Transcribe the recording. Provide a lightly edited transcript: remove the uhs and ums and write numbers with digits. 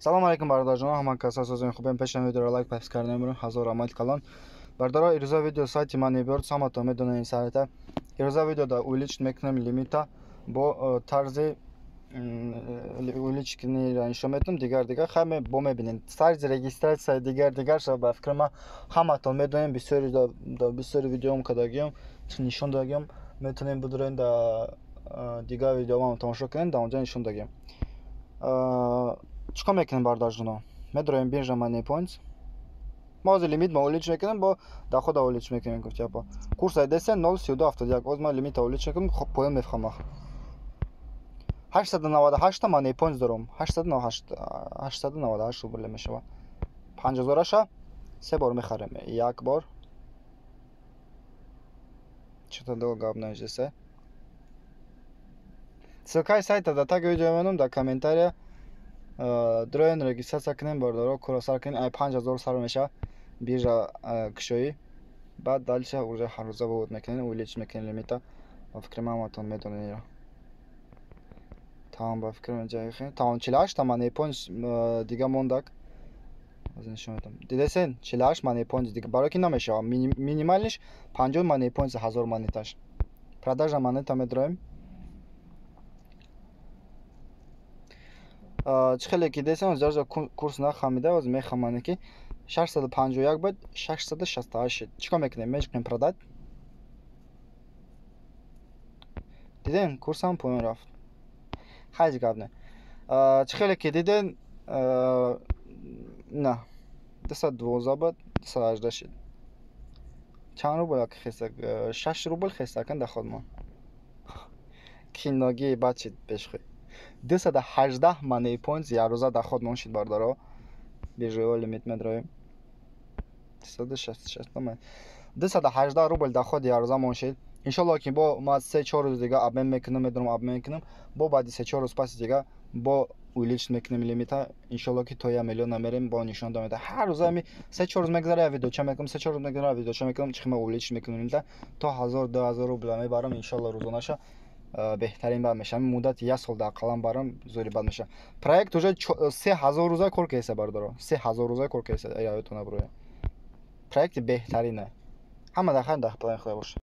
Салом алейкум бародарҷонон, ҳаман кас асозин хубем. Пешам видеоро лайк подписка намерун, ҳазор рамад калон. Бардора ирӯза видео сайти ман мебиёрд, самато медонен ин сайта. Ирӯза видеода увеличит мекунем лимита бо тарзи увеличитниро нишон метунам. Дигар хаме бо мебинен. Тарзи регистрация дигар шо ба фикр ма ҳаматон медонем. Бисёри видеом кадагиём нишон дагиём метунем будурен да дигар видеоам тамошо кунем, да онҷо нишон дагиём. Чикор мекунем бародарҷонон? Медроем биржа Money Points. Баъзе лимит ма увелич мекунем, бо да худа увелич мекунем гуфтяпа. Курс айдесен 0.3271. Оз ма лимита увелич мекунем, поем мефҳамах. 898 та Money Points дорам. 898 рубл мешава. 5000-аша 3 бор мехарем. Як бор. Чита дол гап наҷесе. Ссилкаи сайта да таги видео менам да комментария. Дроен регистрация кунем бардора курасар кунем. Ай 5000 сар меша биржа кушои. Баъд дальше уже ҳар рӯза вовод мекунем, увелич мекунем лимита. Ба фикри ман медонем иро. Тамом ба фикр мен ҷайхи. Тамом 48 та Money Points дига мондак. Аз нишон медам. Дидесен 48 Money Points дига барои ки намешава. Минималиш 50 Money Points 1000 монеташ. Продажа монета медроем. Чихеле ки десен ҷарҷа курс нахамида, оз мехамане ки 651 бад 668. Чикор мекунем? Мешкунем продать. Диден курсам поён рафт. Хайҷ гап не. Чихеле ки диден на 212 бад 218 шид. Чанд рубл як хеса 6 рубл хеса кан да ходмон. Киноги бачид пешхой. 218 Money Points я рӯза да ходмон шид бардоро. Биржаи лимит медроем. 218 рубл да ход я рӯза мон шид. Иншаллоҳ ки бо ма 3-4 рӯз дига обмен мекунам, медонам обмен мекунам. Бо баъди 3-4 рӯз паси дига бо увеличит мекунем лимита. Иншаллоҳ ки то 1 миллион намерем бо нишон додам. Ҳар рӯза ми 3-4 рӯз мегзара видеоча мекунам, 3-4 рӯз мегзара видеоча мекунам, чихма увеличит мекунам лимита. То 1000-2000 рубл мебарам иншаллоҳ рӯзонаша беҳтарин бад меша. Муддати 1 сол да ақаллан барам зури бад меша. Проект уже 3000 рӯза кор кеса бардоро. 3000 рӯза кор кеса. Яётона броя. Проекти беҳтарине. Ҳама да хайр, да плани худо бош.